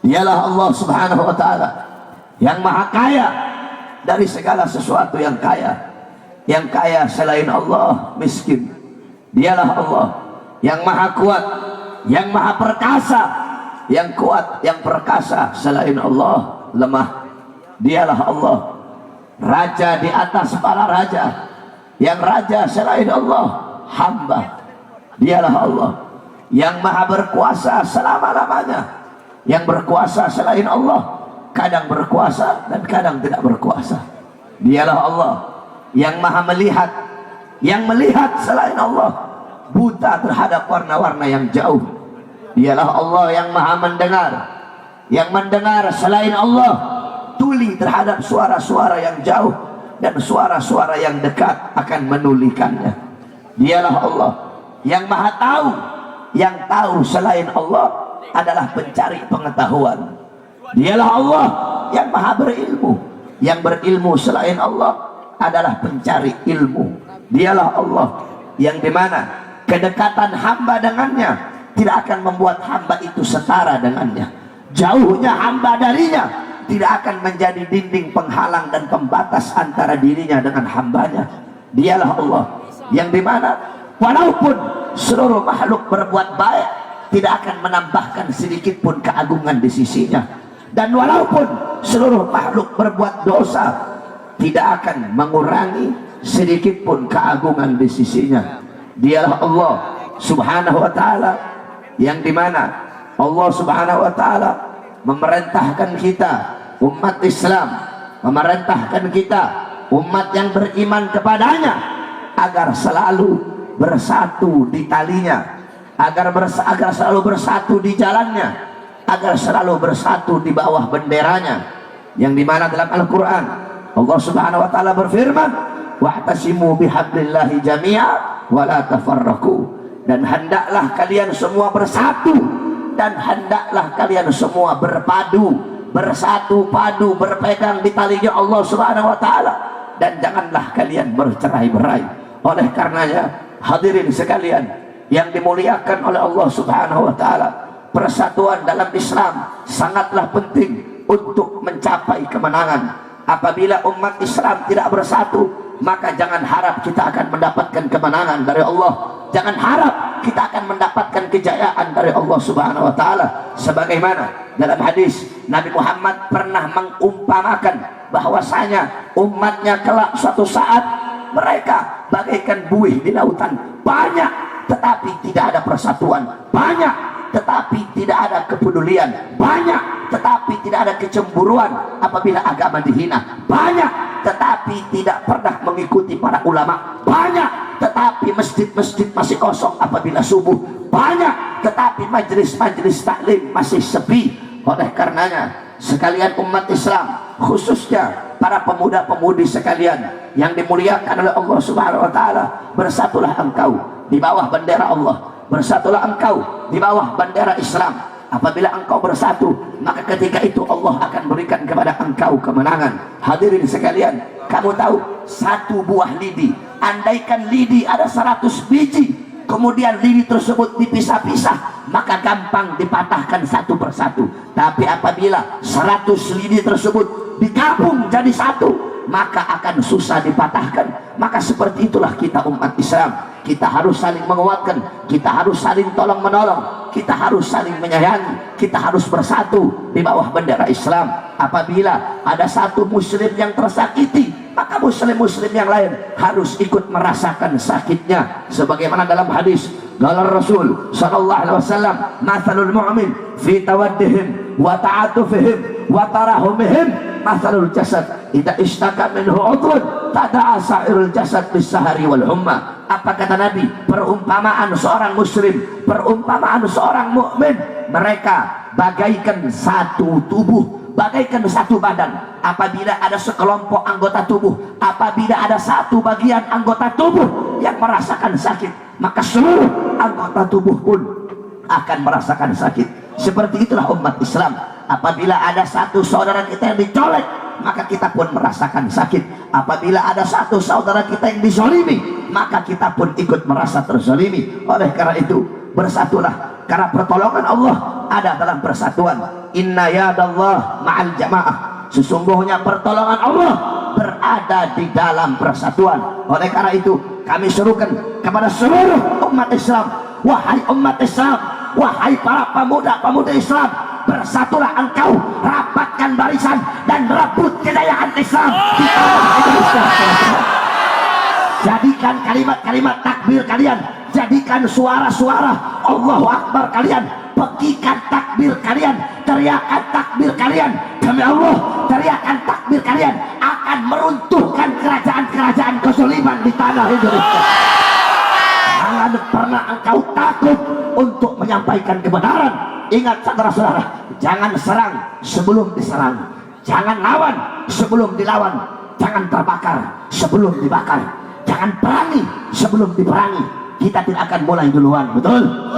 Dialah Allah Subhanahu wa ta'ala yang maha kaya dari segala sesuatu yang kaya. Yang kaya selain Allah miskin. Dialah Allah yang maha kuat, yang maha perkasa. Yang kuat, yang perkasa selain Allah lemah. Dialah Allah raja di atas para raja. Yang raja selain Allah hamba. Dialah Allah yang maha berkuasa selama-lamanya. Yang berkuasa selain Allah kadang berkuasa dan kadang tidak berkuasa. Dialah Allah yang maha melihat. Yang melihat selain Allah buta terhadap warna-warna yang jauh. Dialah Allah yang maha mendengar. Yang mendengar selain Allah tuli terhadap suara-suara yang jauh dan suara-suara yang dekat akan menulikannya. Dialah Allah yang maha tahu. Yang tahu selain Allah adalah pencari pengetahuan. Dialah Allah yang maha berilmu. Yang berilmu selain Allah adalah pencari ilmu. Dialah Allah yang dimana kedekatan hamba dengannya tidak akan membuat hamba itu setara dengannya. Jauhnya hamba darinya tidak akan menjadi dinding penghalang dan pembatas antara dirinya dengan hambanya. Dialah Allah yang dimana walaupun seluruh makhluk berbuat baik tidak akan menambahkan sedikit pun keagungan di sisinya. Dan walaupun seluruh makhluk berbuat dosa tidak akan mengurangi sedikit pun keagungan di sisinya. Dialah Allah Subhanahu wa ta'ala yang dimana Allah Subhanahu wa ta'ala memerintahkan kita umat Islam, memerintahkan kita umat yang beriman kepadanya agar selalu bersatu di talinya, agar selalu bersatu di jalannya, agar selalu bersatu di bawah benderanya. Yang dimana dalam Al-Quran Allah Subhanahu wa ta'ala berfirman, wa'tasimu bihablillahi jami'a wa la tafarraqu. Dan hendaklah kalian semua bersatu, dan hendaklah kalian semua berpadu, bersatu padu, berpegang di talinya Allah Subhanahu wa ta'ala, dan janganlah kalian bercerai-berai. Oleh karenanya hadirin sekalian yang dimuliakan oleh Allah Subhanahu wa ta'ala, persatuan dalam Islam sangatlah penting untuk mencapai kemenangan. Apabila umat Islam tidak bersatu, maka jangan harap kita akan mendapatkan kemenangan dari Allah. Jangan harap kita akan mendapatkan kejayaan dari Allah Subhanahu wa ta'ala. Sebagaimana dalam hadis Nabi Muhammad pernah mengumpamakan bahwasanya umatnya kelak suatu saat mereka bagaikan buih di lautan, banyak tetapi tidak ada persatuan, banyak tetapi tidak ada kepedulian, banyak tetapi tidak ada kecemburuan apabila agama dihina, banyak tetapi tidak pernah mengikuti para ulama, banyak tetapi masjid-masjid masih kosong apabila subuh, banyak tetapi majelis-majelis taklim masih sepi. Oleh karenanya sekalian umat Islam, khususnya para pemuda-pemudi sekalian yang dimuliakan oleh Allah Subhanahu wa ta'ala, bersatulah engkau di bawah bendera Allah, bersatulah engkau di bawah bendera Islam. Apabila engkau bersatu, maka ketika itu Allah akan berikan kepada engkau kemenangan. Hadirin sekalian, kamu tahu satu buah lidi, andaikan lidi ada 100 biji, kemudian lidi tersebut dipisah-pisah, maka gampang dipatahkan satu persatu. Tapi apabila 100 lidi tersebut digabung jadi satu, maka akan susah dipatahkan. Maka seperti itulah kita umat Islam, kita harus saling menguatkan, kita harus saling tolong menolong, kita harus saling menyayangi, kita harus bersatu di bawah bendera Islam. Apabila ada satu muslim yang tersakiti, maka muslim-muslim yang lain harus ikut merasakan sakitnya. Sebagaimana dalam hadis qala Rasul sallallahu alaihi wasallam, mathalul mu'min fi tawaddihim wa ta'atufihim wa tarahumihim mathalul jasad idza ishtaka minhu udhun tada'a sa'irul jasad bis-sahari wal humma. Apa kata Nabi? Perumpamaan seorang muslim, perumpamaan seorang mukmin, mereka bagaikan satu tubuh, bagaikan satu badan. Apabila ada sekelompok anggota tubuh, apabila ada satu bagian anggota tubuh yang merasakan sakit, maka seluruh anggota tubuh pun akan merasakan sakit. Seperti itulah umat Islam. Apabila ada satu saudara kita yang dicolek, maka kita pun merasakan sakit. Apabila ada satu saudara kita yang dizalimi, maka kita pun ikut merasa terzalimi. Oleh karena itu, bersatulah Karena pertolongan Allah ada dalam persatuan. Inna yadallah ma'al jamaah. Sesungguhnya pertolongan Allah berada di dalam persatuan. Oleh karena itu kami serukan kepada seluruh umat Islam, wahai umat Islam, wahai para pemuda-pemuda Islam, bersatulah engkau, rapatkan barisan dan rebut kejayaan Islam di tanah Indonesia. Jadikan kalimat-kalimat takbir kalian, jadikan suara-suara Allahu Akbar kalian, pekikan takbir kalian, teriakan takbir kalian. Demi Allah, teriakan takbir kalian akan meruntuhkan kerajaan-kerajaan kezaliman di tanah Indonesia. Jangan pernah engkau takut untuk menyampaikan kebenaran. Ingat saudara-saudara, jangan serang sebelum diserang, jangan lawan sebelum dilawan, jangan terbakar sebelum dibakar, jangan perangi sebelum diperangi. Kita tidak akan mulai duluan, betul?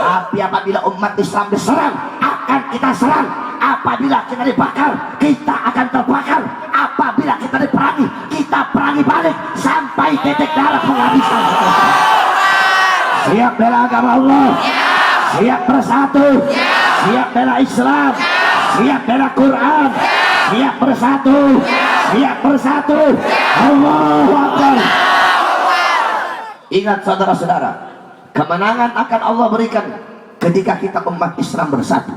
Tapi apabila umat Islam diserang, akan kita serang. Apabila kita dibakar, kita akan terbakar. Apabila kita diperangi, kita perangi balik sampai titik darah penghabisan. Siap bela agama Allah, siap bersatu, siap bela Islam, siap bela Quran, siap bersatu, siap bersatu. Allahu Akbar. Ingat saudara-saudara, kemenangan akan Allah berikan ketika kita umat Islam bersatu.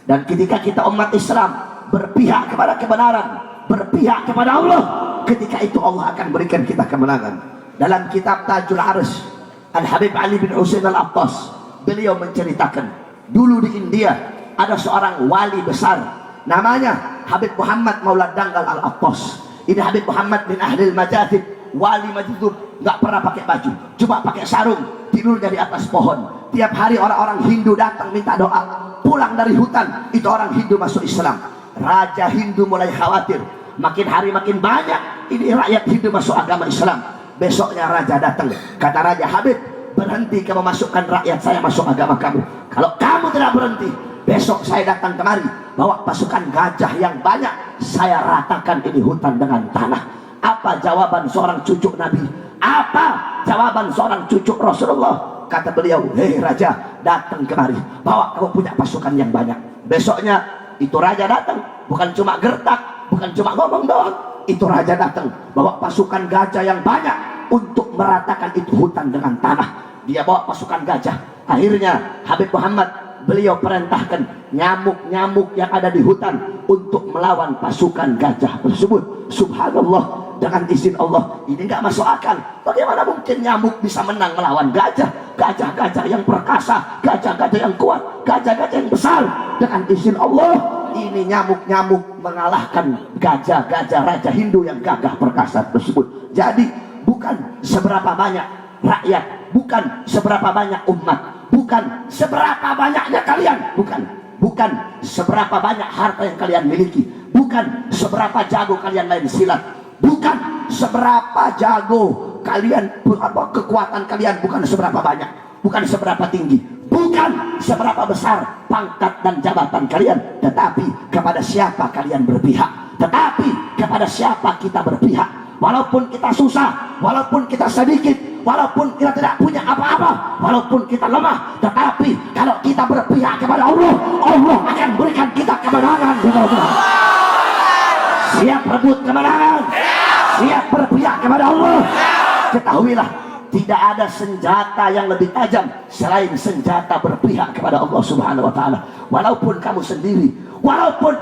Dan ketika kita umat Islam berpihak kepada kebenaran, berpihak kepada Allah, ketika itu Allah akan berikan kita kemenangan. Dalam kitab Tajul Arus, Al-Habib Ali bin Husain Al-Attas, beliau menceritakan, dulu di India ada seorang wali besar, namanya Habib Muhammad Maulad Danggal Al-Attas. Ini Habib Muhammad bin Ahlil Majadid, wali Majidub, nggak pernah pakai baju, cuma pakai sarung, tidur dari atas pohon. Tiap hari orang-orang Hindu datang minta doa. Pulang dari hutan, itu orang Hindu masuk Islam. Raja Hindu mulai khawatir, makin hari makin banyak ini rakyat Hindu masuk agama Islam. Besoknya raja datang, kata Raja, Habib, berhenti kamu masukkan rakyat saya masuk agama kamu. Kalau kamu tidak berhenti, besok saya datang kemari bawa pasukan gajah yang banyak, saya ratakan ini hutan dengan tanah. Apa jawaban seorang cucu Nabi? Apa jawaban seorang cucu Rasulullah? Kata beliau, hei raja, datang kemari, bawa kamu punya pasukan yang banyak. Besoknya itu raja datang, bukan cuma gertak, bukan cuma ngomong doang. Itu raja datang bawa pasukan gajah yang banyak untuk meratakan itu hutan dengan tanah. Dia bawa pasukan gajah. Akhirnya Habib Muhammad, beliau perintahkan nyamuk-nyamuk yang ada di hutan untuk melawan pasukan gajah tersebut. Subhanallah, dengan izin Allah, ini nggak masuk akal. Bagaimana mungkin nyamuk bisa menang melawan gajah? Gajah-gajah yang perkasa, gajah-gajah yang kuat, gajah-gajah yang besar. Dengan izin Allah, ini nyamuk-nyamuk mengalahkan gajah-gajah raja Hindu yang gagah perkasa tersebut. Jadi bukan seberapa banyak rakyat, bukan seberapa banyak umat, bukan seberapa banyaknya kalian, bukan seberapa banyak harta yang kalian miliki, bukan seberapa jago kalian main silat, bukan seberapa jago kalian, kekuatan kalian bukan seberapa banyak, bukan seberapa tinggi, bukan seberapa besar pangkat dan jabatan kalian, tetapi kepada siapa kalian berpihak, tetapi kepada siapa kita berpihak. Walaupun kita susah, walaupun kita sedikit, walaupun kita tidak punya apa-apa, walaupun kita lemah, tetapi kalau kita berpihak kepada Allah, Allah akan berikan kita kemenangan. Siap rebut kemenangan, siap berpihak kepada Allah. Ketahuilah, tidak ada senjata yang lebih tajam selain senjata berpihak kepada Allah Subhanahu wa Ta'ala. Walaupun kamu sendiri, walaupun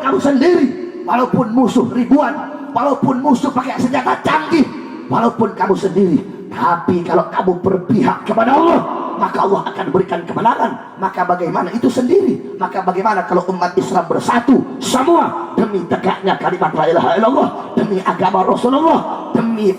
musuh ribuan, walaupun musuh pakai senjata canggih, walaupun kamu sendiri, tapi kalau kamu berpihak kepada Allah, maka Allah akan berikan kemenangan. Maka bagaimana itu sendiri? Maka bagaimana kalau umat Islam bersatu semua demi tegaknya kalimat la ilaha illallah, demi agama Rasulullah, demi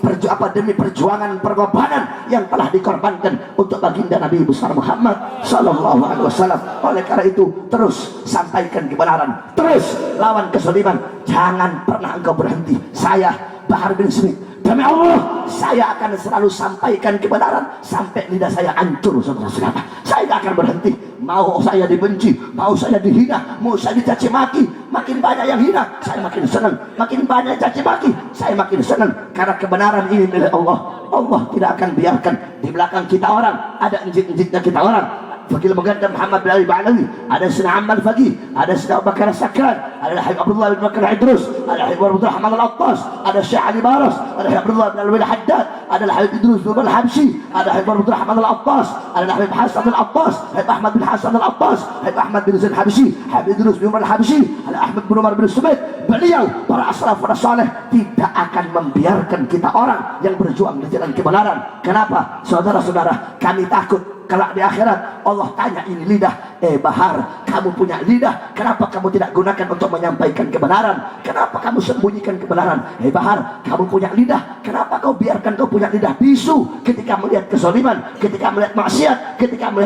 perjuangan pengorbanan yang telah dikorbankan untuk baginda Nabi besar Muhammad sallallahu alaihi wasallam. Oleh karena itu, terus sampaikan kebenaran, terus lawan kezaliman. Jangan pernah engkau berhenti. Saya Bahar bin Smith, demi Allah, saya akan selalu sampaikan kebenaran sampai lidah saya hancur, saudara-saudara. Saya tidak akan berhenti. Mau saya dibenci, mau saya dihina, mau saya dicaci maki, makin banyak yang hina, saya makin senang. Makin banyak caci maki, saya makin senang. Karena kebenaran ini milik Allah. Allah tidak akan biarkan di belakang kita orang ada injik-injiknya kita orang. Fakih Menggantam Muhammad bin Ali Ba'alawi, ada Sina Amal Fakih, ada Sina Abu Bakar Sakran, ada Habib Abdullah bin Bakar Idrus, ada Habib Abdul Rahman Al-Attas, ada Syekh Ali Baras, ada Habib Abdullah bin Al-Wil Haddad, ada Habib Idrus bin Al-Habsyi, ada Habib Abdul Rahman Al-Attas, ada Habib Hasan Al-Attas, Habib Ahmad bin Hasan Al-Attas, Habib Ahmad bin Zain Habsyi, Habib Idrus bin Al-Habsyi, ada Ahmad bin Umar bin Subaid. Beliau para asraf para saleh tidak akan membiarkan kita orang yang berjuang di jalan kebenaran. Kenapa? Saudara-saudara, kami takut kalau di akhirat Allah tanya ini lidah, Bahar, kamu punya lidah, kenapa kamu tidak gunakan untuk menyampaikan kebenaran? Kenapa kamu sembunyikan kebenaran? Bahar, kamu punya lidah, kenapa kau biarkan kau punya lidah bisu ketika melihat kezaliman, ketika melihat maksiat, ketika melihat